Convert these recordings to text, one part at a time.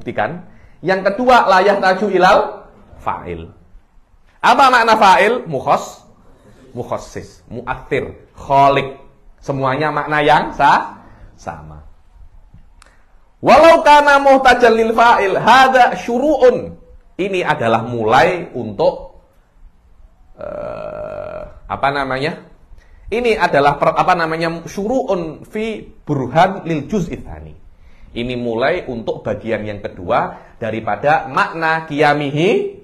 buktikan. Yang kedua, la yahtaju ilal fa'il. Apa makna fa'il? Mukhassis, mu'athir, khaliq. Semuanya makna yang sama. Walau kana muhtajan lil fa'il, hadza syuru'un. Ini adalah mulai untuk Ini adalah syuru'un fi burhan lil juz'i tsani. Ini mulai untuk bagian yang kedua daripada makna qiyamihi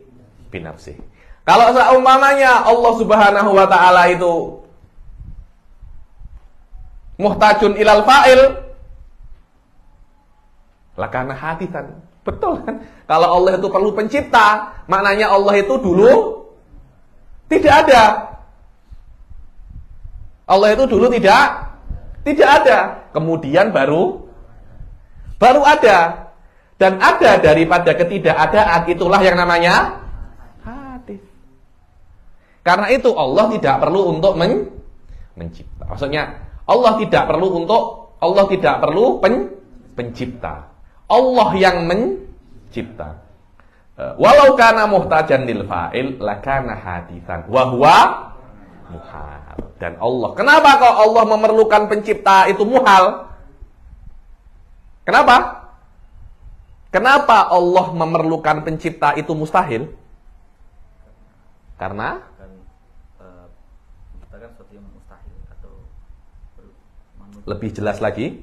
binafsih. Kalau seumpamanya Allah Subhanahu wa taala itu muhtajun ilal fa'il, lakana haditsan. Betul kan? Kalau Allah itu perlu pencipta, maknanya Allah itu dulu tidak ada. Allah itu dulu tidak ada. Kemudian baru ada. Dan ada daripada ketidakadaan, itulah yang namanya hadis. Karena itu Allah tidak perlu untuk mencipta. Maksudnya Allah tidak perlu pencipta. Allah yang mencipta. Walau kana muhtajan lil fa'il lakana haditsan wa huwa muhal. Dan Allah, kenapa kok Allah memerlukan pencipta itu muhal? Kenapa? Kenapa Allah memerlukan pencipta itu mustahil? Karena menciptakan sesuatu yang mustahil atau lebih jelas lagi.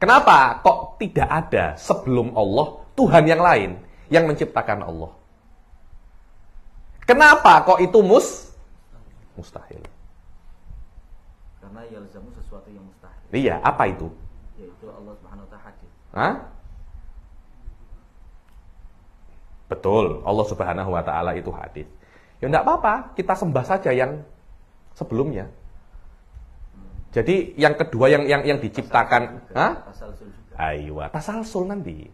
Kenapa kok tidak ada sebelum Allah Tuhan yang lain yang menciptakan Allah? Kenapa kok itu mustahil? Karena yalzamu sesuatu yang mustahil. Iya, apa itu? Yaitu Allah Subhanahu wa taala hadir. Hah? Betul, Allah Subhanahu wa taala itu hadir. Ya enggak apa-apa, kita sembah saja yang sebelumnya. Jadi yang kedua yang diciptakan, tasalsul juga. Aywa, tasalsul nanti.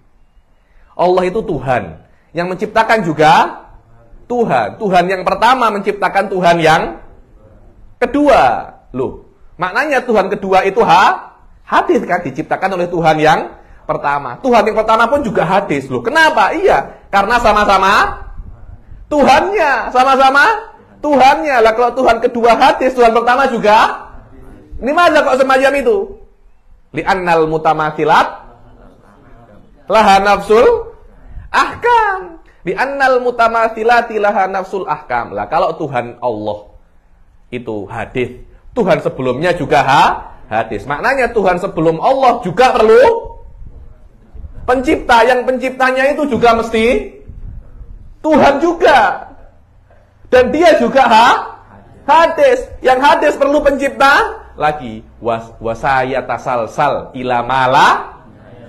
Allah itu Tuhan, yang menciptakan juga Tuhan. Tuhan yang pertama menciptakan Tuhan yang kedua. Loh, maknanya Tuhan kedua itu hadis kan, diciptakan oleh Tuhan yang pertama. Tuhan yang pertama pun juga hadis. Loh, kenapa? Iya, karena sama-sama Tuhannya, sama-sama Tuhannya. Lah kalau Tuhan kedua hadis, Tuhan pertama juga. Ini mana kok semacam itu? Li'annal mutamathilat laha nafsul ahkam. Li'annal mutamathilati laha nafsul ahkam. Lah kalau Tuhan Allah itu hadis, Tuhan sebelumnya juga hadis. Maknanya Tuhan sebelum Allah juga perlu pencipta. Yang penciptanya itu juga mesti Tuhan juga. Dan dia juga hadis. Yang hadis perlu pencipta lagi. Wasaya tasalsal ila mala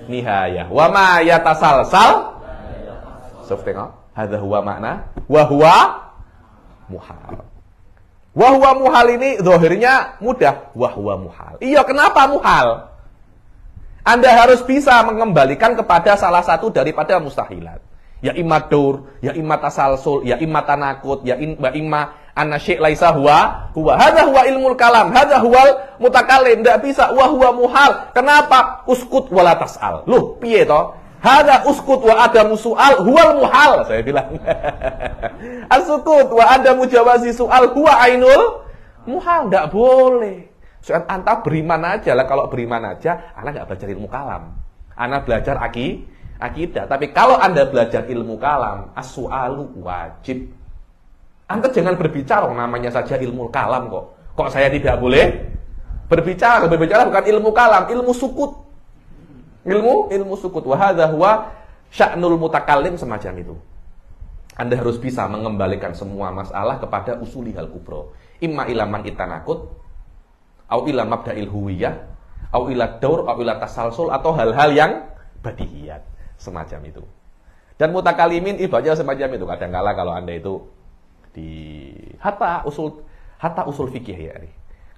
nihayah. Wa ma yatasalsal. Tengok, hadza huwa makna wa huwa muhal. Wa huwa muhal ini zahirnya mudah, wa huwa muhal. Iya, kenapa muhal? Anda harus bisa mengembalikan kepada salah satu daripada mustahilat. Ya imma dur, ya imma tasalsul, ya imma tanakut, ya imma anasy' laisa huwa. Hadza huwa ilmul kalam, hadza huwal mutakallim. Enggak bisa wa huwa muhal. Kenapa? Uskut wala tasal. Loh, piye to? Hada uskut wa adamu su'al huwal muhal, saya bilang. As-sukut wa adamu jawazi su'al huwa ainul muhal. Enggak boleh. Soal anta beriman aja lah. Kalau beriman aja, anda enggak belajar ilmu kalam. Anda belajar akidah. Tapi kalau Anda belajar ilmu kalam, as-su'alu wajib. Anda jangan berbicara, namanya saja ilmu kalam kok. Kok saya tidak boleh berbicara? Berbicara bukan ilmu kalam, ilmu sukut. Ilmu sukut. Wa hadza huwa sya'nul mutakallim, semacam itu. Anda harus bisa mengembalikan semua masalah kepada usulihal kubra. Imma ila man itanakut, au ila mabda'il huwiyah, au ila daur, au ila tasalsul, atau hal-hal yang badihiyat, semacam itu. Dan mutakalimin ibaratnya semacam itu. Kadang-kala kalau Anda itu di hatta usul fikih ya.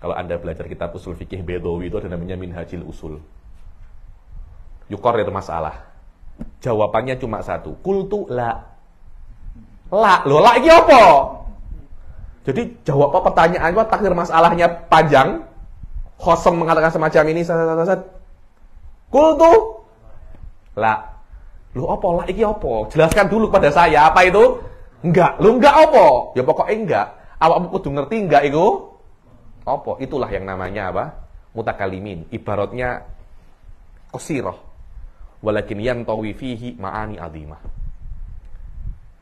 Kalau Anda belajar kitab usul fikih Bedawi itu ada namanya Minhajil Usul. Yuqarrir masalah. Jawabannya cuma satu. Qultu la. Loh, la iki apa? Jadi jawab apa pertanyaan apa takdir masalahnya panjang. Khosem mengatakan semacam ini. Qultu la. Loh apa lah iki apa? Jelaskan dulu pada saya apa itu? Enggak. Loh enggak apa? Ya pokoknya enggak. Awakmu kudu ngerti enggak itu? Apa? Itulah yang namanya apa? Mutakalimin. Ibaratnya qasirah. Walakin yantawi fihi ma'ani azimah.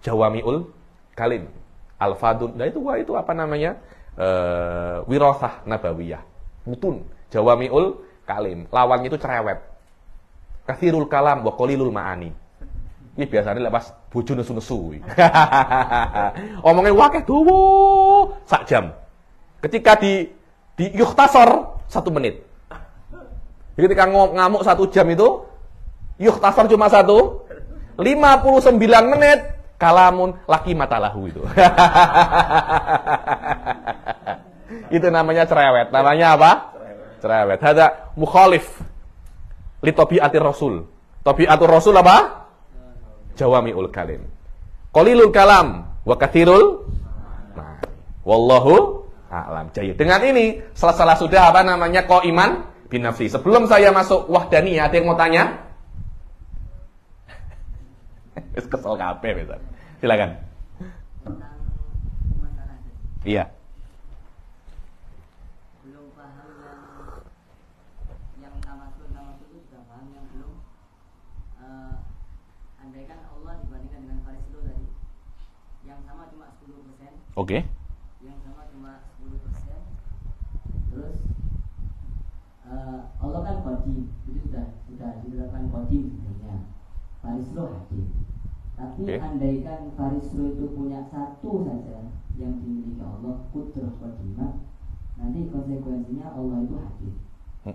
Jawami'ul kalim. Al-fadun. Nah itu apa namanya? Wirasah nabawiyah. Mutun. Jawami'ul kalim. Lawannya itu cerewet. Kathirul kalam wa qalilul ma'ani. Ini biasanya lepas bojo nesu-nesu. Omongnya wakeh dawa sak jam. Ketika di yukhtasar 1 menit. Jadi ketika ngamuk 1 jam itu yukhtasar cuma 59 menit kalamun laki matalahu itu. Itu namanya cerewet. Namanya apa? Cerewet. Hada mukhalif li tabiatir rasul. Tabiatur rasul apa? Jawami'ul kalim. Qalilul kalam wa katsirul. Nah, wallahu a'lam. Jayid. Dengan ini salah sudah apa namanya qaiman bin nafsi. Sebelum saya masuk wahdaniyah, ada yang mau tanya? Kesel kabeh besar. Silakan. Tentang masalah Iya. belum paham yang tamasul itu sudah paham, yang belum andaikan Allah dibandingkan dengan Faris itu tadi yang sama cuma 10%, Oke. yang sama cuma 10%, terus Allah kan qadim, itu sudah diterapkan qadim sebenarnya. Faris lo hakim. Tapi Oke. andaikan Farisro itu punya satu saja yang dimiliki Allah, kudrah qadimah, nanti konsekuensinya Allah itu hakim.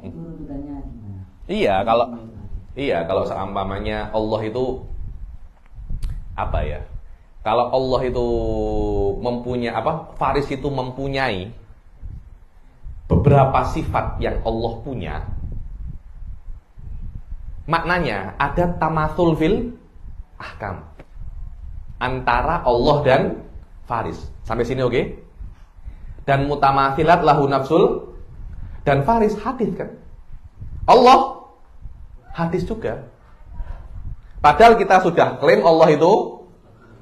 Itu runtutannya gimana? Iya, kalau seumpamanya Allah itu apa ya? Kalau Allah itu mempunyai apa? Faris itu mempunyai beberapa sifat yang Allah punya. Maknanya ada tamatsul fil ahkam antara Allah dan Faris. Sampai sini oke? Dan mutamathilat lahu nafsul, dan Faris hadis kan? Allah hadis juga. Padahal kita sudah klaim Allah itu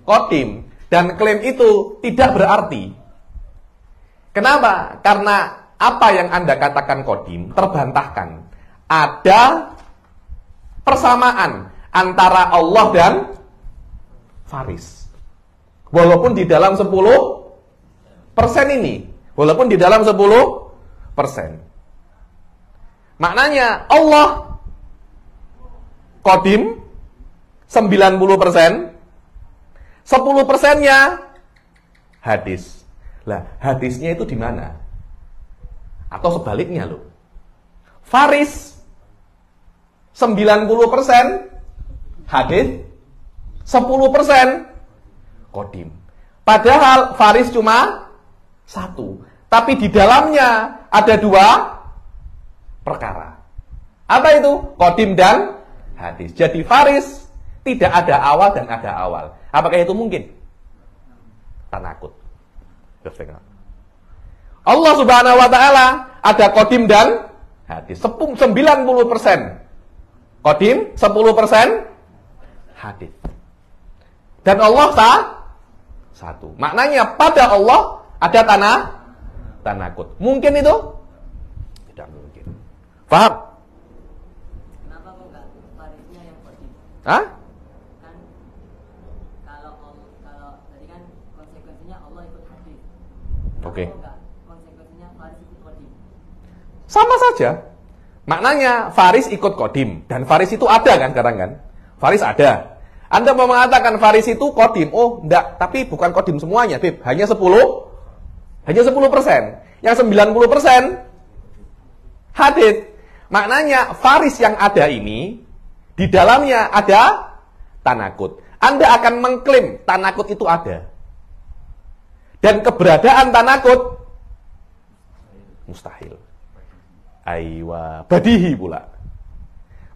qadim, dan klaim itu tidak berarti. Kenapa? Karena apa yang Anda katakan qadim terbantahkan. Ada persamaan antara Allah dan Faris. Walaupun di dalam 10% ini. Walaupun di dalam 10%. Maknanya Allah qadim 90%. 10%-nya hadis. Lah, hadisnya itu di mana? Atau sebaliknya loh. Faris 90% hadis, 10% qadim. Padahal Faris cuma 1, tapi di dalamnya ada 2 perkara. Apa itu? Qadim dan hadis. Jadi Faris tidak ada awal dan ada awal. Apakah itu mungkin? Tanakut. Allah Subhanahu wa taala ada qadim dan hadis. 90% qadim, 10% hadis. Dan Allah satu. Maknanya pada Allah ada tanakut. Mungkin itu? Tidak mungkin. Paham? Kenapa kok enggak Farisnya yang qadim? Hah? Kan kalau tadi kan konsekuensinya Allah ikut hadis. Oke. Kenapa kok enggak konsekuensinya Faris ikut qadim? Sama saja. Maknanya Faris ikut qadim, dan Faris itu ada kan sekarang kan? Faris ada. Anda mau mengatakan Faris itu qadim? Oh, enggak, tapi bukan qadim semuanya, Bib. Hanya 10%. Yang 90% hadis. Maknanya Faris yang ada ini di dalamnya ada tanakut. Anda akan mengklaim tanakut itu ada. Dan keberadaan tanakut mustahil. Aywa, badihi pula.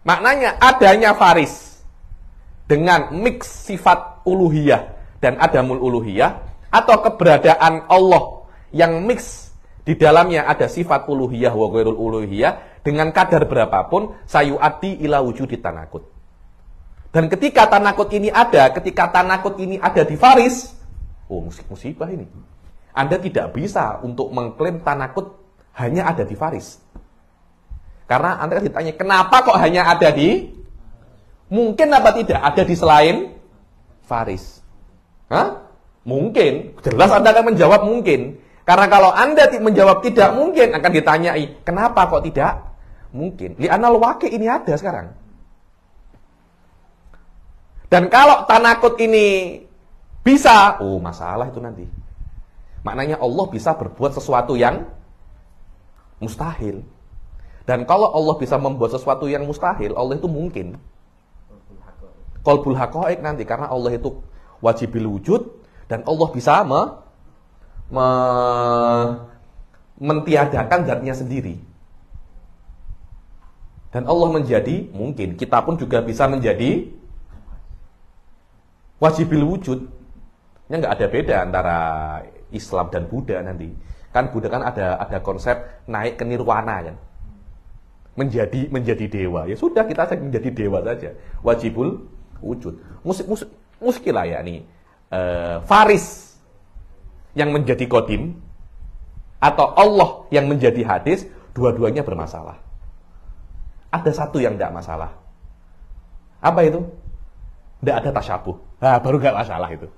Maknanya adanya Faris dengan mix sifat uluhiyah dan adamul uluhiyah, atau keberadaan Allah yang mix di dalamnya ada sifat uluhiyah wa ghairul uluhiyah dengan kadar berapapun sayu'ati ila wujudi tanakut. Dan ketika tanakut ini ada di faris, musibah ini. Anda tidak bisa untuk mengklaim tanakut hanya ada di faris. Karena Anda kan ditanya, kenapa kok hanya ada di? Mungkin apa tidak ada di selain faris? Hah? Mungkin. Jelas Anda akan menjawab mungkin. Karena kalau Anda menjawab tidak mungkin, akan ditanyai, kenapa kok tidak mungkin? Li'anal waqi' ini ada sekarang. Dan kalau tanakut ini bisa, masalah itu nanti. Maknanya Allah bisa berbuat sesuatu yang mustahil. Dan kalau Allah bisa membuat sesuatu yang mustahil, Allah itu mungkin. Qalbul haqaiq nanti, karena Allah itu wajibil wujud, dan Allah bisa mentiadakan zatnya sendiri. Dan Allah menjadi mungkin. Kita pun juga bisa menjadi wajibil wujud. Ini nggak ada beda antara Islam dan Buddha nanti. Kan Buddha kan ada konsep naik ke nirwana kan. Menjadi dewa. Ya sudah, kita menjadi dewa saja. Wajibul wujud. Muskilah ya nih. Faris yang menjadi qadim atau Allah yang menjadi hadis, dua-duanya bermasalah. Ada satu yang tidak masalah. Apa itu? Tidak ada tasyabuh. Baru gak masalah itu.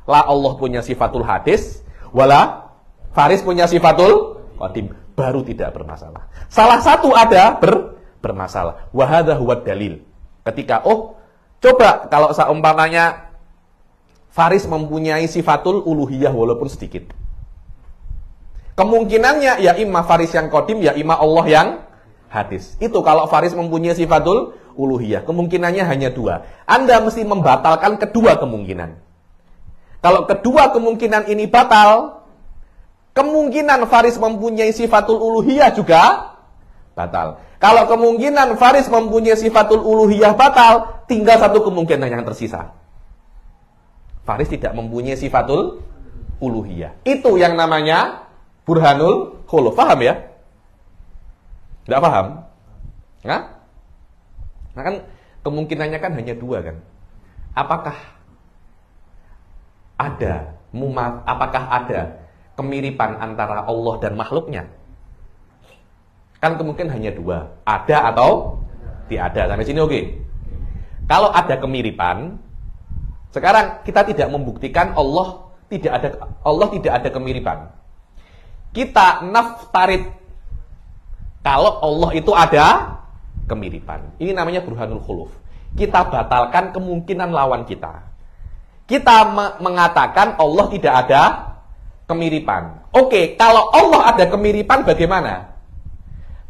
La Allah punya sifatul hadis, wala faris punya sifatul qadim, baru tidak bermasalah. Salah satu ada bermasalah. Wa hadza huwad dalil. Ketika coba kalau seumpamanya faris mempunyai sifatul uluhiyah walaupun sedikit. Kemungkinannya ya imma faris yang qadim, ya imma Allah yang hadis. Itu kalau faris mempunyai sifatul uluhiyah. Kemungkinannya hanya dua. Anda mesti membatalkan kedua kemungkinan. Kalau kedua kemungkinan ini batal, kemungkinan faris mempunyai sifatul uluhiyah juga batal. Kalau kemungkinan faris mempunyai sifatul uluhiyah batal, tinggal satu kemungkinan yang tersisa. Faris tidak mempunyai sifatul uluhiyah. Itu yang namanya burhanul khuluf. Paham ya? Tidak paham? Nah kan kemungkinannya kan hanya dua kan. Apakah ada kemiripan antara Allah dan makhluknya? Kan kemungkinan hanya dua, ada atau tidak ada. Sampai sini oke. Kalau ada kemiripan, sekarang kita tidak membuktikan Allah tidak ada kemiripan. Kita naftarid kalau Allah itu ada kemiripan. Ini namanya burhanul khuluf. Kita batalkan kemungkinan lawan kita. Kita mengatakan Allah tidak ada kemiripan. Oke, kalau Allah ada kemiripan bagaimana?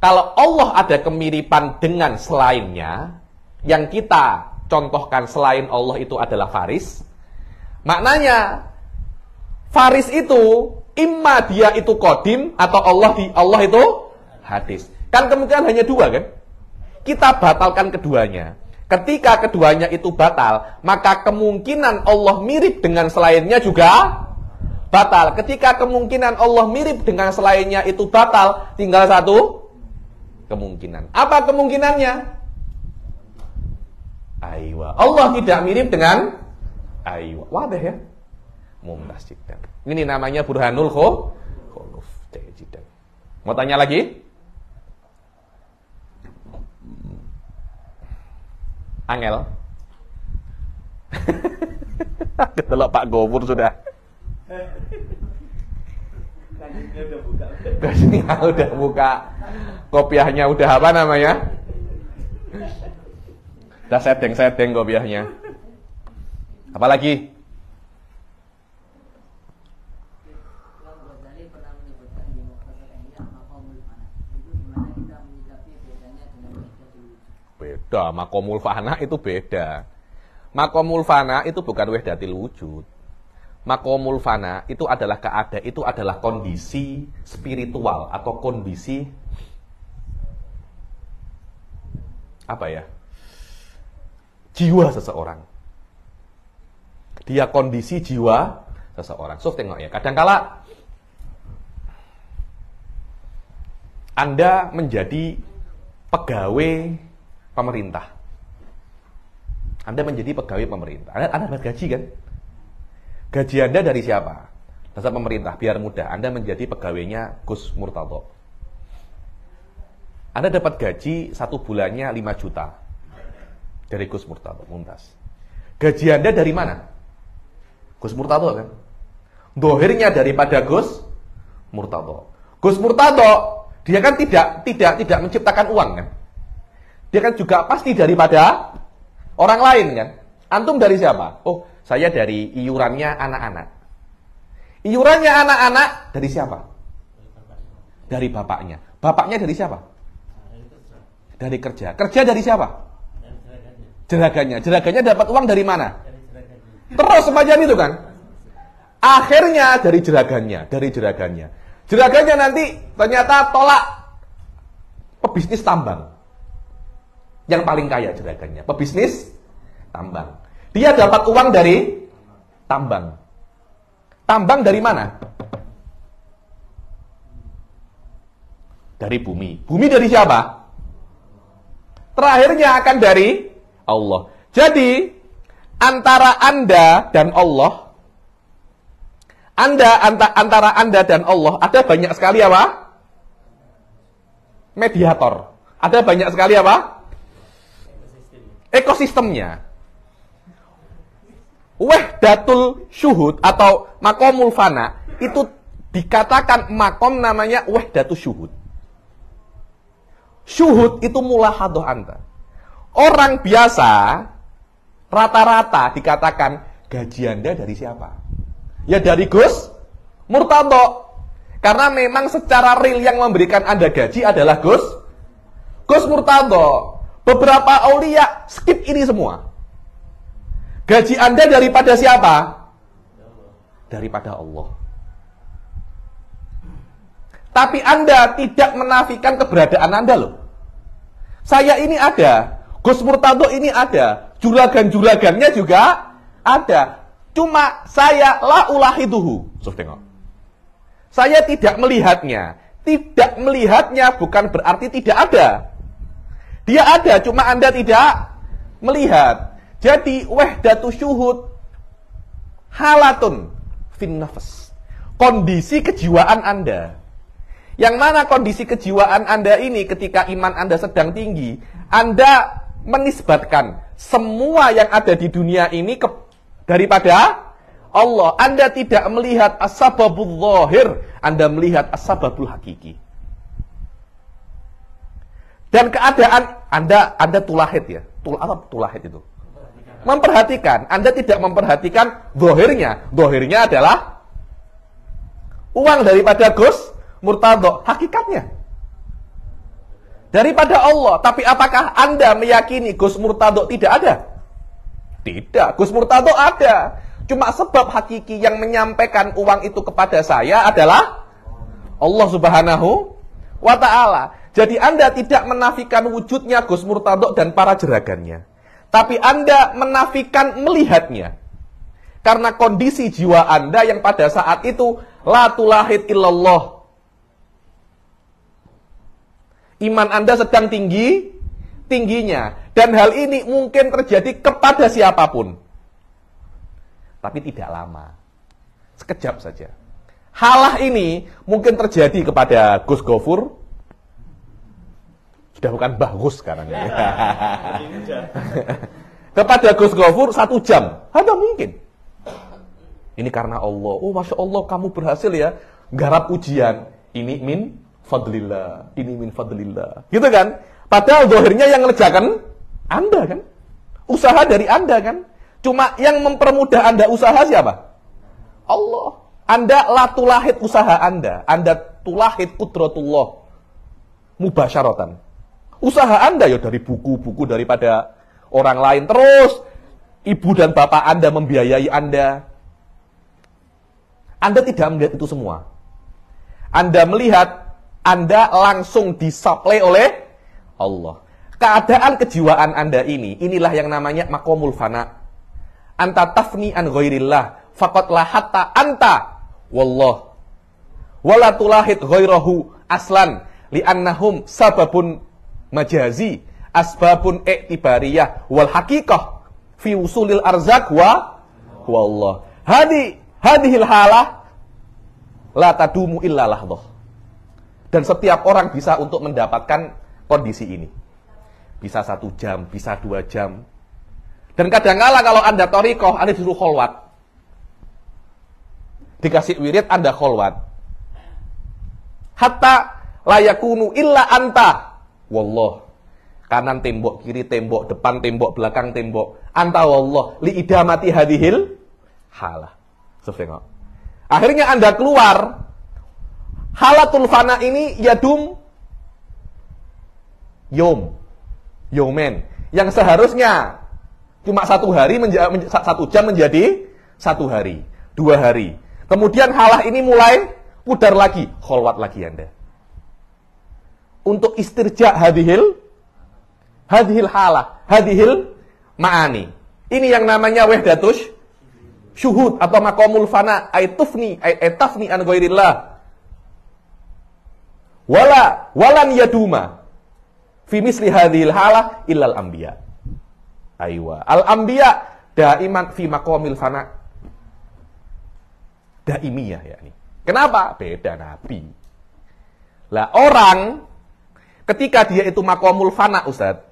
Kalau Allah ada kemiripan dengan selainnya, yang kita contohkan selain Allah itu adalah faris, maknanya faris itu imma dia itu qadim atau Allah itu hadis. Kan kemungkinan hanya dua kan? Kita batalkan keduanya. Ketika keduanya itu batal, maka kemungkinan Allah mirip dengan selainnya juga batal. Ketika kemungkinan Allah mirip dengan selainnya itu batal, tinggal satu kemungkinan. Apa kemungkinannya? Aywa. Allah tidak mirip dengan aywa. Wadah ya? Mumtaz jiddan. Ini namanya burhanul khuluf. Mau tanya lagi? Angel. Ketelok Pak Gopur sudah. Kasihnya udah buka. Kopiahnya udah apa namanya? Udah setting kopiahnya. Apalagi? Beda, makomul fana itu beda. Makomul fana itu bukan wahdatil wujud. Makomul fana itu adalah keadaan, itu adalah kondisi spiritual atau kondisi apa ya? Jiwa seseorang. Dia kondisi jiwa seseorang. So tengok ya, kadangkala Anda menjadi pegawai pemerintah. Anda menjadi pegawai pemerintah. Anda dapat gaji kan? Gaji Anda dari siapa? Dasar pemerintah, biar mudah. Anda menjadi pegawainya Gus Murtado. Anda dapat gaji 1 bulannya 5 juta. Dari Gus Murtado, Mumtaz. Gaji Anda dari mana? Gus Murtado kan? Dohirnya daripada Gus Murtado. Gus Murtado, dia kan tidak menciptakan uang kan? Dia kan juga pasti daripada orang lain kan? Antum dari siapa? Oh, saya dari iurannya anak-anak. Iurannya anak-anak dari siapa? Dari bapaknya. Bapaknya dari siapa? Dari kerja. Kerja dari siapa? Jeragannya. Jeragannya dapat uang dari mana? Terus semacam itu kan? Akhirnya dari jeragannya. Jeragannya nanti ternyata tolak pebisnis tambang. Yang paling kaya jeragannya. Pebisnis tambang. Dia dapat uang dari tambang. Tambang dari mana? Dari bumi. Bumi dari siapa? Terakhirnya akan dari Allah. Jadi, antara Anda dan Allah, antara Anda dan Allah, ada banyak sekali apa? Mediator. Ada banyak sekali apa? Ekosistemnya. Wahdatul syuhud atau makomul fana itu dikatakan makom namanya wahdatul syuhud. Syuhud itu mulahadah Anda. Orang biasa rata-rata dikatakan gaji Anda dari siapa? Ya dari Gus Murtado. Karena memang secara real yang memberikan Anda gaji adalah Gus Murtado. Beberapa aulia skip ini semua. Gaji Anda daripada siapa? Daripada Allah. Tapi Anda tidak menafikan keberadaan Anda loh. Saya ini ada, Gus Murtado ini ada, juragan-juragannya juga ada. Cuma saya la ulahiduhu. Saya tidak melihatnya. Tidak melihatnya bukan berarti tidak ada. Dia ada, cuma Anda tidak melihat. Jadi wahdatu syuhud halatun fin nafas. Kondisi kejiwaan Anda. Yang mana kondisi kejiwaan Anda ini ketika iman Anda sedang tinggi, Anda menisbatkan semua yang ada di dunia ini daripada Allah. Anda tidak melihat as-sababul zahir, Anda melihat as-sababul hakiki. Dan keadaan Anda tulahid ya. Tulahid itu. Memperhatikan. Anda tidak memperhatikan zahirnya. Zahirnya adalah uang daripada Gus Murtado. Hakikatnya daripada Allah. Tapi apakah Anda meyakini Gus Murtado tidak ada? Tidak. Gus Murtado ada. Cuma sebab hakiki yang menyampaikan uang itu kepada saya adalah Allah Subhanahu wa ta'ala. Jadi Anda tidak menafikan wujudnya Gus Murtado dan para jeragannya. Tapi Anda menafikan melihatnya. Karena kondisi jiwa Anda yang pada saat itu la tulahid illallah. Iman Anda sedang tingginya. Dan hal ini mungkin terjadi kepada siapapun. Tapi tidak lama. Sekejap saja. Halah ini mungkin terjadi kepada Gus Gofur. Sudah bukan Mbah Gus sekarang. Ya. Kepada Gus Gofur 1 jam. Ada mungkin. Ini karena Allah. Oh Masya Allah kamu berhasil ya. Garap ujian. Ini min fadlillah. Ini min fadlillah. Gitu kan. Padahal zahirnya yang ngerjakan Anda kan. Usaha dari Anda kan. Cuma yang mempermudah Anda usaha siapa? Allah. Anda la tulahid usaha Anda. Anda tulahid qudratullah. Mubasyaratan. Usaha Anda ya dari buku-buku daripada orang lain. Terus ibu dan bapak Anda membiayai Anda. Anda tidak melihat itu semua. Anda melihat Anda langsung disuplai oleh Allah. Keadaan kejiwaan Anda inilah yang namanya makomul fana. Anta tafni an ghairillah faqad la hatta anta wallah. Wala tulahid ghairahu aslan li'annahum sababun majazi asbabun i'tibariyah wal haqiqah fi usulil arzak wa Allah. Hadhil halah la tadumu illa lahdhah. Dan setiap orang bisa untuk mendapatkan kondisi ini. Bisa 1 jam, bisa 2 jam. Dan kadang-kala kalau Anda thariqah, Anda disuruh kholwat. Dikasih wirid, Anda kholwat. Hatta la yakunu illa anta. Wallah. Kanan tembok, kiri tembok, depan tembok, belakang tembok. Anta wallah li idamati hadhil halah. Sefengok. Akhirnya Anda keluar. Halatul fana ini yadum yomen. Yang seharusnya cuma 1 hari 1 jam menjadi 1 hari, 2 hari. Kemudian halah ini mulai pudar lagi, kholwat lagi Anda. Untuk istirja hadhil halah, hadhil ma'ani. Ini yang namanya wahdatus syuhud atau maqamul fana, tafni an ghairillah. Walan yaduma fi misli hadhil halah illal anbiya. Aywa, al anbiya daiman fi maqamil fana. Daimiyah yakni. Kenapa? Beda nabi. Lah orang ketika dia itu maqamul fana, Ustaz,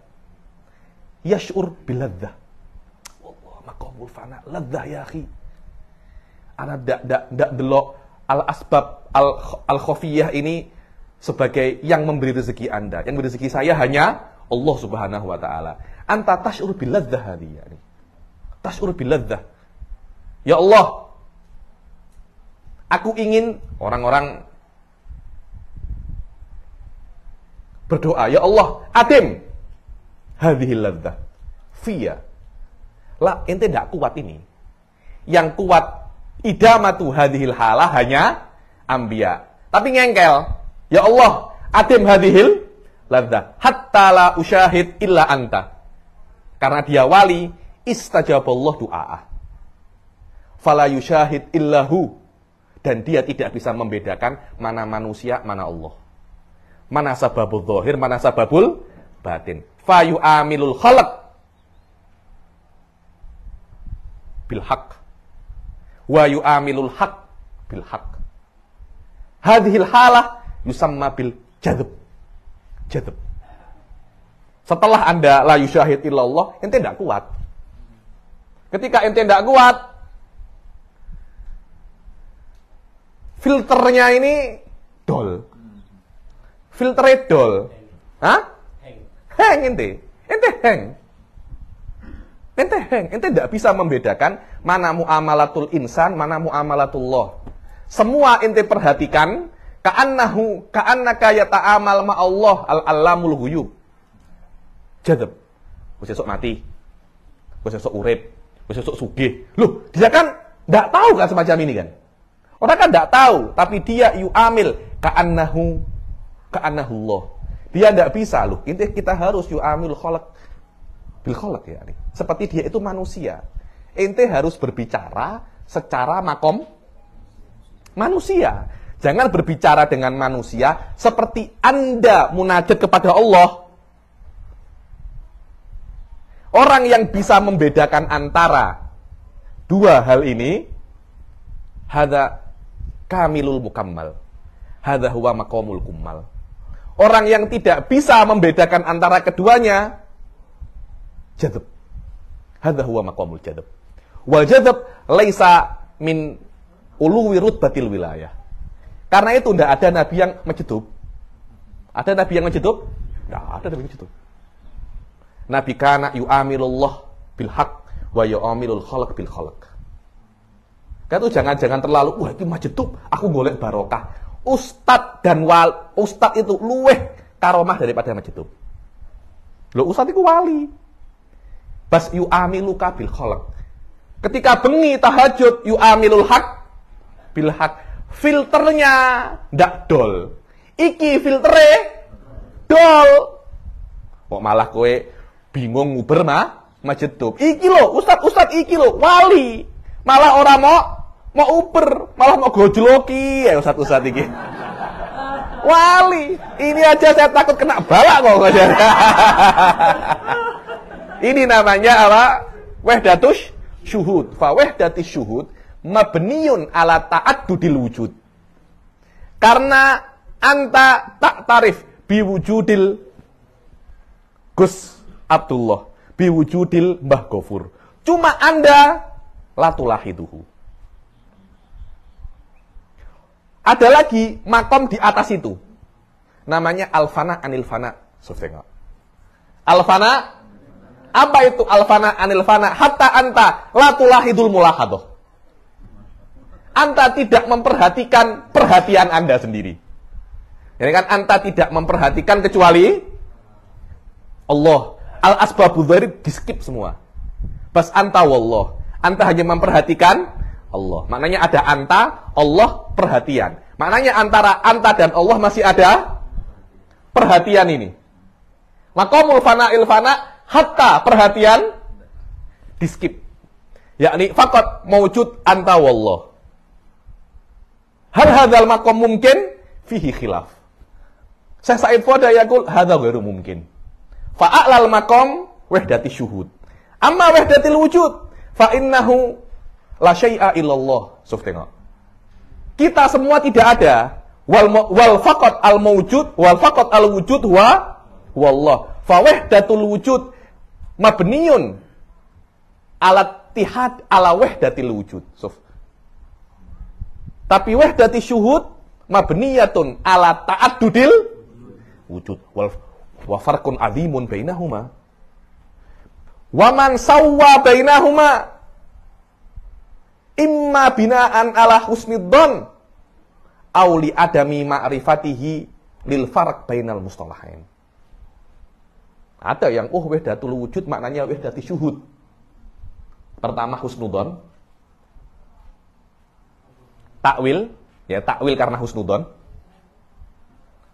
yash'ur biladzah. Wallah, maqamul fana, ladzah ya akhi. Ana dak delok al asbab al khafiyah ini sebagai yang memberi rezeki Anda. Yang memberi rezeki saya hanya Allah Subhanahu wa taala. Anta tash'ur biladzah hadhihi yani. Tash'ur biladzah. Ya Allah, aku ingin orang-orang berdoa, ya Allah, atim hadhil ladzah fiya. Lah, ente enggak kuat ini. Yang kuat idamatu hadhil halah hanya anbiya. Tapi ngengkel. Ya Allah, atim hadhil ladzah hatta la usyahid illa anta. Karena dia wali, istajaballah du'a'ah. Fala yusyahid illahu. Dan dia tidak bisa membedakan mana manusia, mana Allah. Mana sababul zahir, mana sababul batin. Fa yu'amilul khalaq bil haqq wa yu'amilul haqq bil haqq. Hadhil halah yusamma bil jadab. Setelah Anda la yusyahid illallah, ente tidak kuat. Ketika ente tidak kuat, filternya ini dol. Filternya dol. Hah? Hang ente. Ente hang. Ente tidak bisa membedakan mana muamalatul insan, mana muamalatullah. Semua ente perhatikan, ka'annaka yata'amal ma'allah al-allamul ghuyub. Jadab. Wis esuk mati. Wis esuk urip. Wis esuk sugih. Loh, dia kan enggak tahu kan semacam ini kan. Orang kan enggak tahu, tapi dia yu'amil ka'annahullah. Dia enggak bisa loh. Intinya kita harus yu'amil khalaq bil khalaq ya. Seperti dia itu manusia. Ente harus berbicara secara makom manusia. Jangan berbicara dengan manusia seperti Anda munajat kepada Allah. Orang yang bisa membedakan antara dua hal ini, hadza kamilul mukammal. Hadza huwa maqamul kummal. Orang yang tidak bisa membedakan antara keduanya, jadab. Hadza huwa maqamul jadab. Wal jadab laisa min uluwi rutbatil wilayah. Karena itu tidak ada nabi yang menjedub. Ada nabi yang menjedub? Tidak ada nabi yang menjedub. Nabi kana yu'amilullah bil haq wa yu'amilul khalaq bil khalaq. Kan itu jangan terlalu, wah itu majedub, aku golek barokah. Ustad itu luweh karomah daripada majedub. Loh ustad itu wali. Bas yu'amiluka bil khalaq. Ketika bengi tahajud yu'amilul haq bil haq. Filternya ndak dol. Iki filtere dol. Kok malah kowe bingung nguber majedub. Iki lho, ustad iki lho, wali. Malah orang mau uber, malah mau gojloki ya ustad iki. Wali. Ini aja saya takut kena balak kok. Ini namanya apa? wahdatus syuhud. Fa wahdatus syuhud mabniyun ala ta'addudil wujud. Karena anta tak tarif biwujudil Gus Abdullah, biwujudil Mbah Gofur. Cuma Anda latulahiduhu. Ada lagi makom di atas itu. Namanya al-fana anil fana. Al-fana, apa itu al-fana anil fana? Hatta anta latulahidul mulahadoh. Anta tidak memperhatikan perhatian Anda sendiri. Jadi kan anta tidak memperhatikan kecuali Allah. Al-asbabu dzahir di-skip semua. Bas anta wallah. Anta hanya memperhatikan Allah. Maknanya ada anta, Allah, perhatian. Maknanya antara anta dan Allah masih ada perhatian ini. Maqamul fana'il fana hatta perhatian di-skip. Yakni faqat mawjud anta wallah. Hal hadzal maqam mungkin fihi khilaf. Syekh Said Foda yaqul hadza ghairu mungkin. Fa'alal maqam wahdati syuhud. Amma wahdatil wujud fa innahu la syai'a illallah. Kita semua tidak ada. Wal faqat al mawjud wal faqat al wujud wa wallah. Fa wahdatul wujud mabniyun ala ittihad ala wahdatil wujud. Tapi wahdati syuhud mabniyatun ala ta'addudil wujud. Wa farqun azimun bainahuma. Wa man sawwa bainahuma imma bina'an ala husnidzon aw li adami ma'rifatihi lil farq bainal mustalahain. Ada yang wahdatul wujud maknanya wahdati syuhud. Pertama husnudzon. Takwil, ya takwil karena husnudzon.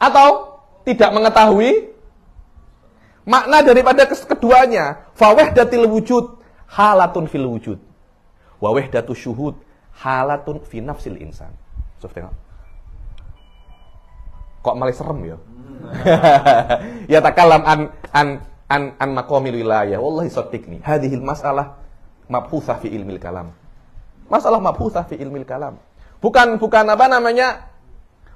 Atau tidak mengetahui makna daripada keduanya. Fa wahdatil wujud halatun fil wujud. Wa wahdatu syuhud halatun fi nafsil insan. Tengok. Kok malah serem ya? Ya takalam an maqamil wilayah. Wallahi saddiqni. Hadhil mas'alah mabhutsah fi ilmil kalam. Masalah mabhutsah fi ilmil kalam. Bukan apa namanya?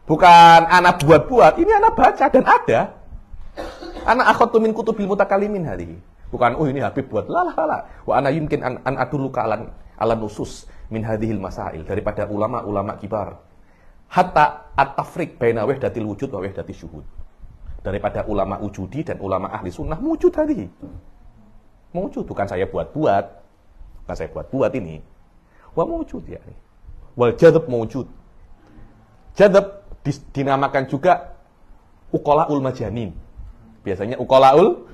Bukan anak buat-buat. Ini anak baca dan ada. Anak akhadtu min kutubil mutakallimin hadhihi. Bukan ini Habib buat lah. Wa ana yumkin an adulluka ala nusus min hadhil masail daripada ulama-ulama kibar. Hatta at-tafriq baina wahdatil wujud wa wahdati syuhud. Daripada ulama wujudi dan ulama ahli sunnah wujud hadhihi. Wujud bukan saya buat-buat. Bukan saya buat-buat ini. Wa wujud ya. Wal jadzab mawjud. Jadzab dinamakan juga uqalaul majanin. Biasanya uqalaul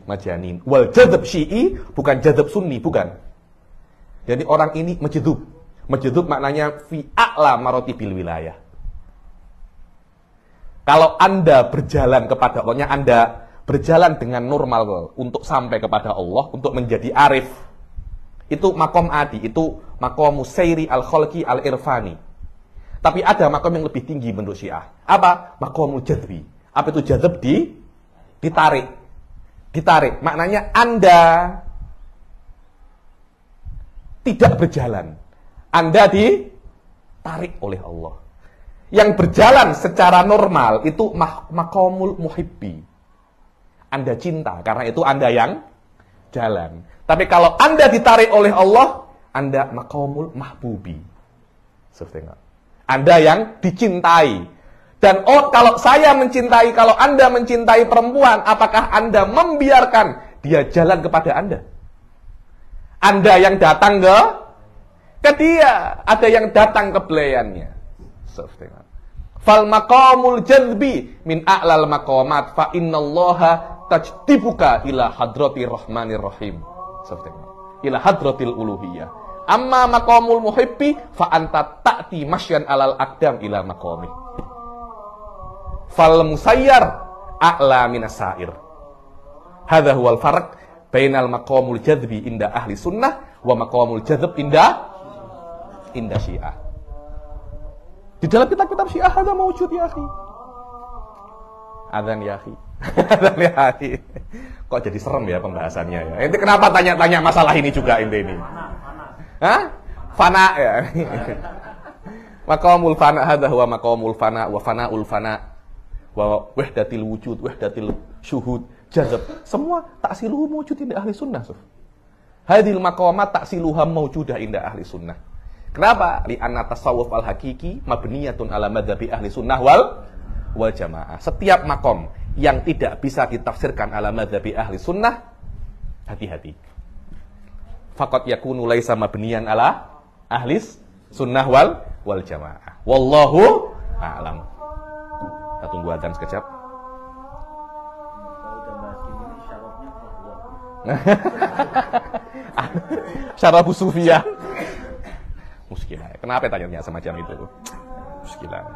majanin. Wal jadzab syi'i bukan jadzab sunni, bukan. Jadi orang ini majdub. Majdub maknanya fi a'la maratibil wilayah. Kalau Anda berjalan kepada Allahnya, Anda berjalan dengan normal untuk sampai kepada Allah, untuk menjadi arif. Itu makom adi, itu makom musairi al-khalqi al-irfani. Tapi ada makom yang lebih tinggi menurut Syiah. Apa? Makomul jadzbi. Apa itu jadzab? Ditarik. Ditarik. Maknanya Anda tidak berjalan. Anda ditarik oleh Allah. Yang berjalan secara normal itu makomul muhibbi. Anda cinta, karena itu Anda yang jalan. Tapi kalau Anda ditarik oleh Allah, Anda makomul mahbubi. Anda yang dicintai. Dan kalau saya mencintai, kalau Anda mencintai perempuan, apakah Anda membiarkan dia jalan kepada Anda? Anda yang datang ke dia, ada yang datang ke belayannya. Fal maqamul jadzbi min a'lal maqamat fa innallaha tajdibuka ila hadratir rahmanir rahim. Ila hadratil uluhiyah. Amma maqamul muhibbi fa anta ta'ti masyan alal aqdam ila maqamih. Fal musayyar a'la minas sa'ir. Hadza huwal farq bainal maqamul jadzbi inda ahli sunnah wa maqamul jadzb inda Syiah. Di dalam kitab-kitab Syiah ada mawjud ya akhi. Adzan ya akhi. Kok jadi serem ya pembahasannya ya. Ente kenapa tanya-tanya masalah ini juga ente ini? Hah? Fana ya. Maqamul fana hadza huwa maqamul fana wa fanaul fana wa wahdatil wujud, wahdatil syuhud, jazab. Semua taksiluhu mawjud inda ahli sunnah. Hadhil maqamat taksiluha mawjudah inda ahli sunnah. Kenapa? Li'anna tasawuf al-hakiki mabniyatun ala madhabi ahli sunnah wal jamaah. Setiap makom yang tidak bisa ditafsirkan ala madhabi ahli sunnah, hati-hati. Faqad yakunu laisa mabniyan ala ahli sunnah wal jamaah. Wallahu a'lam. Kita tunggu adzan sekejap. Kalau udah bahas ini syaratnya bahwa Syarah Abu Sufyan. Muskilah. Kenapa tanya semacam itu? Muskilah.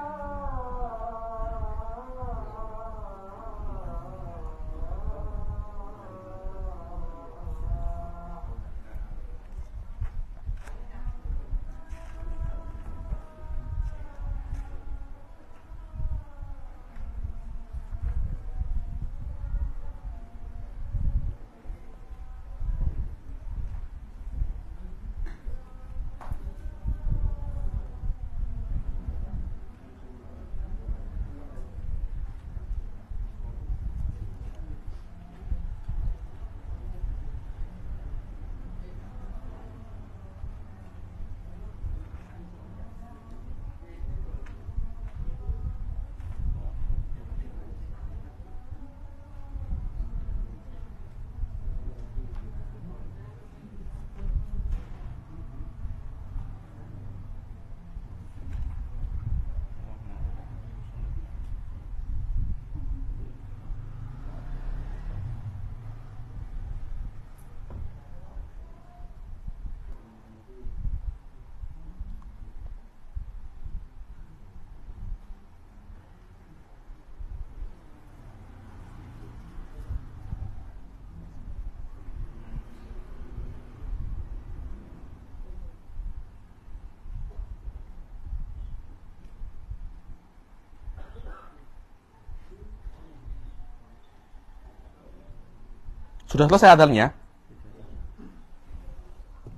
Sudah selesai adzannya?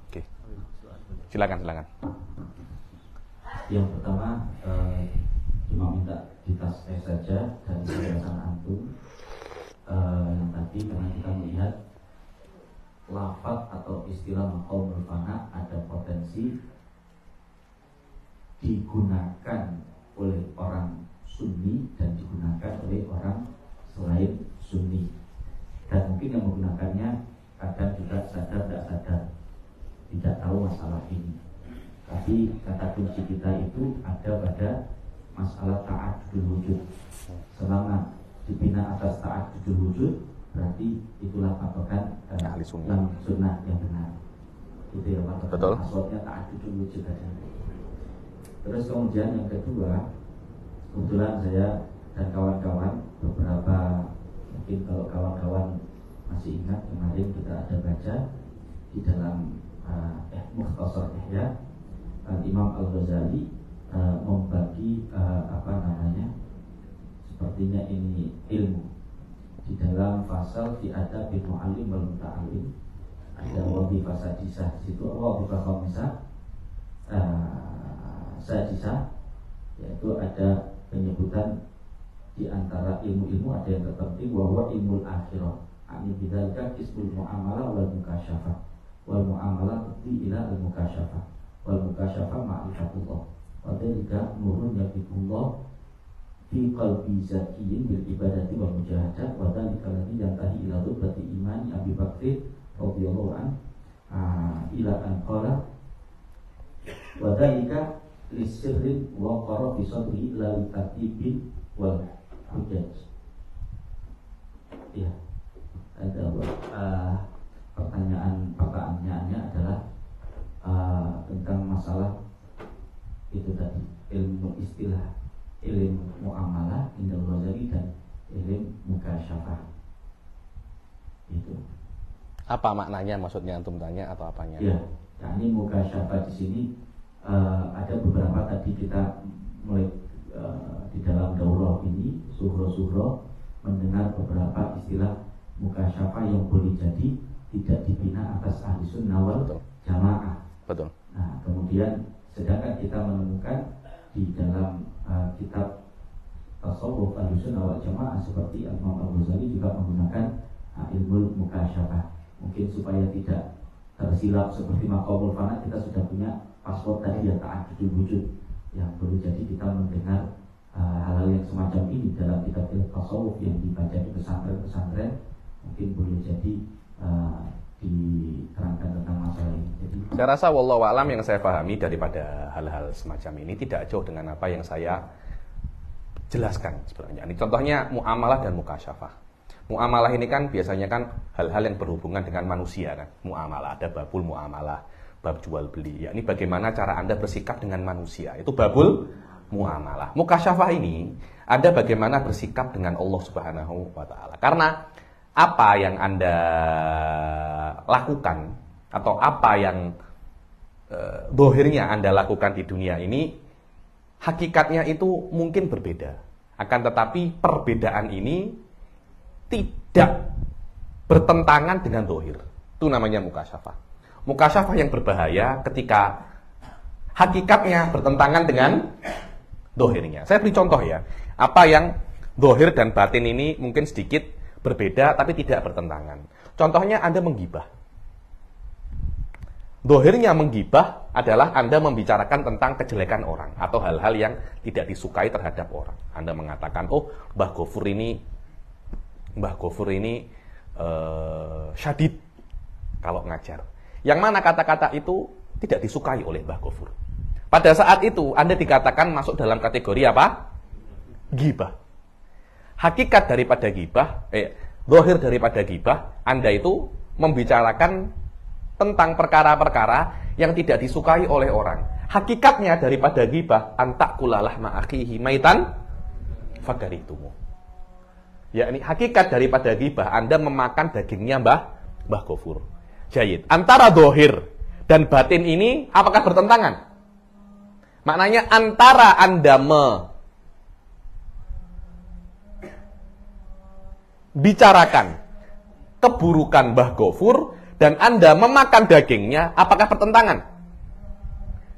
Oke. Silakan. Yang pertama cuma minta ditas saja dari penjelasan antum yang tadi, karena kita melihat lafaz atau istilah maqamul fana ada potensi digunakan oleh orang Sunni dan digunakan oleh orang selain Sunni. Dan mungkin yang menggunakannya kadang juga sadar tidak sadar, tidak tahu masalah ini. Tapi kata kunci kita itu ada pada masalah ta'addudul wujud. Selama dibina atas ta'addudul wujud, berarti itulah patokan ahli sunnah. yang sunnah yang benar. Itu ya patokan. Betul. Maksudnya ta'addudul wujud aja. Terus kemudian yang kedua, kebetulan saya dan kawan-kawan beberapa, mungkin kalau kawan-kawan masih ingat kemarin kita ada baca di dalam Mukhtasar Ihya, Imam Al-Ghazali membagi sepertinya ini ilmu di dalam fasal fi adabil muallim wal muta'allim. Ada wazifah sadisah di situ, wazifah khamisah sadisah, yaitu ada penyebutan di antara ilmu-ilmu ada yang terpenting bahwa ilmu akhirah. Ani bidzalika ismul muamalah wal mukasyafah. Wal muamalah tuti ila al mukasyafah. Wal mukasyafah ma'rifatullah. Wa dzalika nurun yaqiqullah fi qalbi zakiyyin bil ibadati wal mujahadah. Wa dzalika alladhi yantahi ila rutbati imani Abi Bakr radhiyallahu an ila an qala wa dzalika lisirrin wa qara fi sadri la tartibin wal hujjaj. Ya, ada pertanyaannya adalah tentang masalah itu tadi, ilmu istilah, ilmu muamalah indal Ghazali dan ilmu mukasyafah. Itu apa maknanya, maksudnya antum tanya atau apanya? Ya, nah ini mukasyafah di sini ada beberapa tadi kita mulai di dalam daurah ini, surah-surah mendengar beberapa istilah mukasyafah yang boleh jadi tidak dibina atas ahli sunnah wal jamaah. Betul. Nah, kemudian sedangkan kita menemukan di dalam kitab tasawuf ahli sunnah wal jamaah seperti Imam Al-Ghazali juga menggunakan ilmu mukasyafah. Mungkin supaya tidak tersilap seperti maqamul fana, kita sudah punya paspor tadi ya, ta'addudul wujud, yang boleh jadi kita mendengar hal-hal yang semacam ini dalam kitab tasawuf yang dibaca di pesantren-pesantren, mungkin boleh jadi diterangkan tentang masalah ini. Jadi, saya rasa wallahu a'lam yang saya pahami daripada hal-hal semacam ini tidak jauh dengan apa yang saya jelaskan sebenarnya. Ini contohnya muamalah dan mukasyafah. Muamalah ini kan biasanya kan hal-hal yang berhubungan dengan manusia kan. Muamalah, ada babul muamalah, bab jual beli. Ya, ini bagaimana cara Anda bersikap dengan manusia. Itu babul muamalah. Mukasyafah ini ada bagaimana bersikap dengan Allah Subhanahu wa taala. Karena apa yang Anda lakukan atau apa yang dohirnya Anda lakukan di dunia ini, hakikatnya itu mungkin berbeda. Akan tetapi perbedaan ini tidak bertentangan dengan dohir. Itu namanya mukasyafah. Mukasyafah yang berbahaya ketika hakikatnya bertentangan dengan dohirnya. Saya beri contoh ya. Apa yang dohir dan batin ini mungkin sedikit berbeda tapi tidak bertentangan. Contohnya Anda menggibah. Dohirnya menggibah adalah Anda membicarakan tentang kejelekan orang atau hal-hal yang tidak disukai terhadap orang. Anda mengatakan, oh Mbah Gofur ini syadid kalau ngajar. Yang mana kata-kata itu tidak disukai oleh Mbah Gofur. Pada saat itu Anda dikatakan masuk dalam kategori apa? Gibah. Hakikat daripada gibah, zahir daripada gibah, Anda itu membicarakan tentang perkara-perkara yang tidak disukai oleh orang. Hakikatnya daripada gibah, antakulalah ma'akhihi maitan fakaritumu. Ya, ini hakikat daripada ghibah, Anda memakan dagingnya Mbah Gofur. Jayid. Antara dohir dan batin ini apakah bertentangan? Maknanya antara Anda membicarakan keburukan Mbah Gofur dan Anda memakan dagingnya, apakah pertentangan?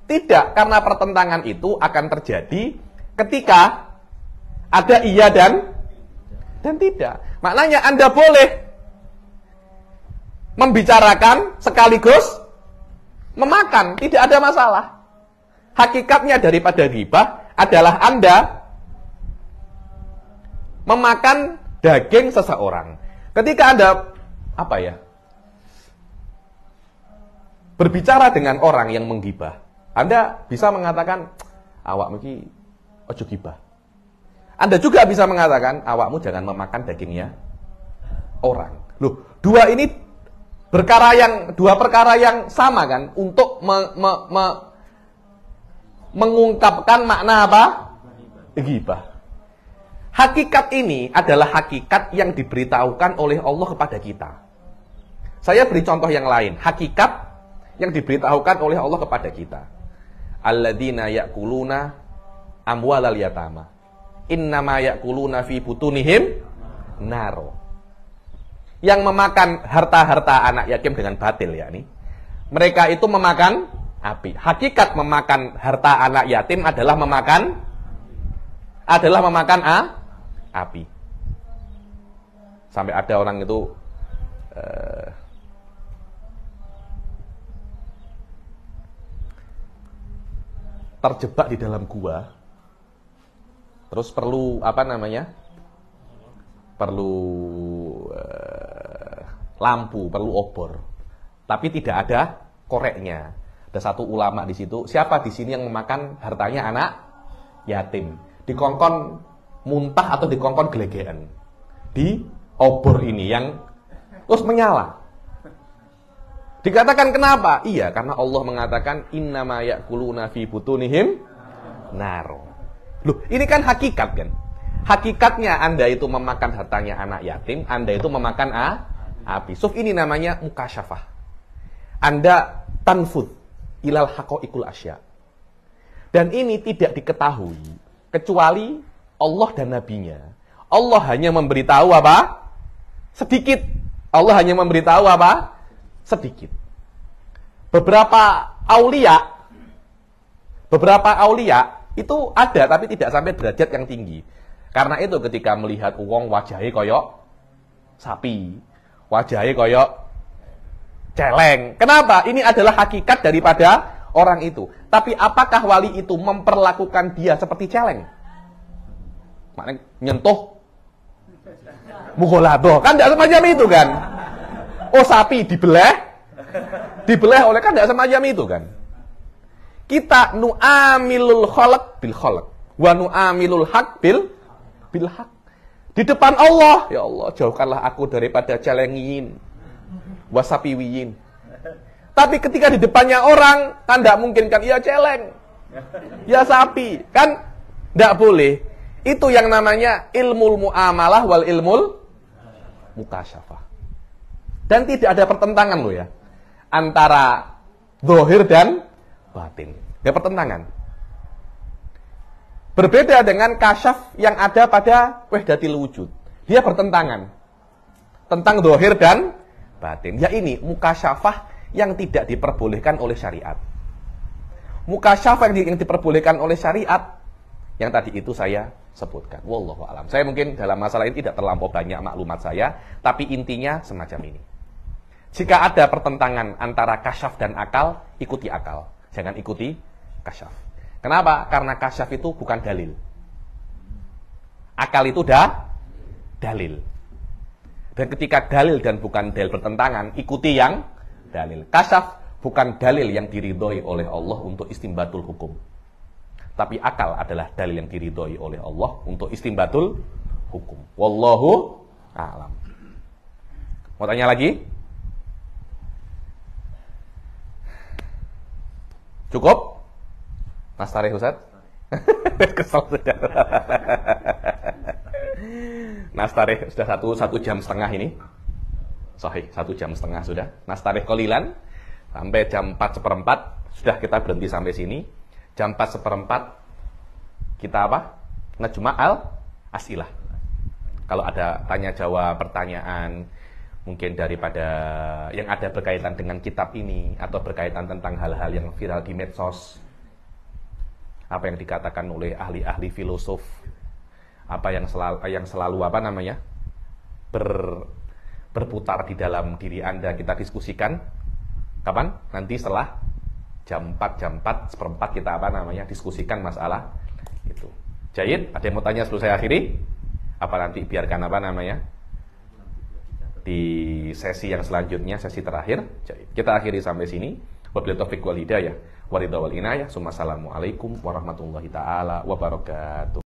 Tidak, karena pertentangan itu akan terjadi ketika ada iya dan tidak. Maknanya Anda boleh membicarakan sekaligus memakan, tidak ada masalah. Hakikatnya daripada ghibah adalah Anda memakan daging seseorang. Ketika Anda berbicara dengan orang yang menggibah, Anda bisa mengatakan awak miki ojo gibah. Anda juga bisa mengatakan, awakmu jangan memakan dagingnya orang. Loh, dua perkara yang sama kan untuk mengungkapkan makna apa? Ghibah. Hakikat ini adalah hakikat yang diberitahukan oleh Allah kepada kita. Saya beri contoh yang lain. Hakikat yang diberitahukan oleh Allah kepada kita. Alladzina ya'kuluna amwalal yatama. Innama ya'kuluna fi butunihim naro. Yang memakan harta-harta anak yatim dengan batil yakni, mereka itu memakan api. Hakikat memakan harta anak yatim adalah memakan api. Sampai ada orang itu terjebak di dalam gua. Terus perlu lampu, perlu obor. Tapi tidak ada koreknya. Ada satu ulama di situ. Siapa di sini yang memakan hartanya anak yatim? Dikongkon muntah atau dikongkon gelegean di obor ini yang terus menyala. Dikatakan kenapa? Iya, karena Allah mengatakan innama ya'kuluna fi butunihim naro. Loh, ini kan hakikat kan? Hakikatnya Anda itu memakan hartanya anak yatim, Anda itu memakan api. So, ini namanya mukasyafah. Anda tanfud ilal haqaiqul asya. Dan ini tidak diketahui kecuali Allah dan nabinya. Allah hanya memberitahu apa? Sedikit. Allah hanya memberitahu apa? Sedikit. Beberapa aulia itu ada tapi tidak sampai derajat yang tinggi. Karena itu ketika melihat wong wajahnya koyok sapi, wajahnya koyok celeng. Kenapa? Ini adalah hakikat daripada orang itu. Tapi apakah wali itu memperlakukan dia seperti celeng? Maknanya nyentuh mugolado. Kan tidak semacam itu kan? Oh sapi dibelah oleh, kan tidak semacam itu kan? Kita nu'amilul khalq bil khalq wa nu'amilul haq bil haq. Di depan Allah, ya Allah, jauhkanlah aku daripada celengin wasapiwiyin. Tapi ketika di depannya orang, kan tidak mungkin kan, ya celeng, ya sapi, kan tidak boleh. Itu yang namanya ilmul muamalah wal ilmul mukasyafah. Dan tidak ada pertentangan loh ya, antara zahir dan batin. Ada pertentangan. Berbeda dengan kasyaf yang ada pada wahdatil wujud. Dia bertentangan tentang zahir dan batin. Ya ini mukasyafah yang tidak diperbolehkan oleh syariat. Mukasyafah yang diperbolehkan oleh syariat yang tadi itu saya sebutkan. Wallahu a'lam. Saya mungkin dalam masalah ini tidak terlampau banyak maklumat saya, tapi intinya semacam ini. Jika ada pertentangan antara kasyaf dan akal, ikuti akal. Jangan ikuti kasyaf. Kenapa? Karena kasyaf itu bukan dalil. Akal itu dalil. Dan ketika dalil dan bukan dalil bertentangan, ikuti yang dalil. Kasyaf bukan dalil yang diridhoi oleh Allah untuk istimbatul hukum. Tapi akal adalah dalil yang diridhoi oleh Allah untuk istimbatul hukum. Wallahu a'lam. Mau tanya lagi? Cukup? Mas Tarikh Ustaz? Kesel sudah. Mas Tarikh sudah 1 jam setengah ini. Sahih, 1 jam setengah sudah. Mas Tarikh qalilan sampai jam 4:04 sudah kita berhenti sampai sini. Jam 4:04 kita apa? Najma'al as'ilah. Kalau ada tanya jawab pertanyaan mungkin daripada yang ada berkaitan dengan kitab ini atau berkaitan tentang hal-hal yang viral di medsos, apa yang dikatakan oleh ahli-ahli filosof, apa yang selalu apa namanya berputar di dalam diri Anda, kita diskusikan. Kapan? Nanti setelah jam 4:04 kita apa namanya diskusikan masalah itu. Jayid, ada yang mau tanya sebelum saya akhiri? Apa nanti biarkan apa namanya di sesi yang selanjutnya, sesi terakhir. Jayid. Kita akhiri sampai sini. Wabillahi taufiq wal hidayah. Waridha wal inayah. Assalamualaikum warahmatullahi taala wabarakatuh.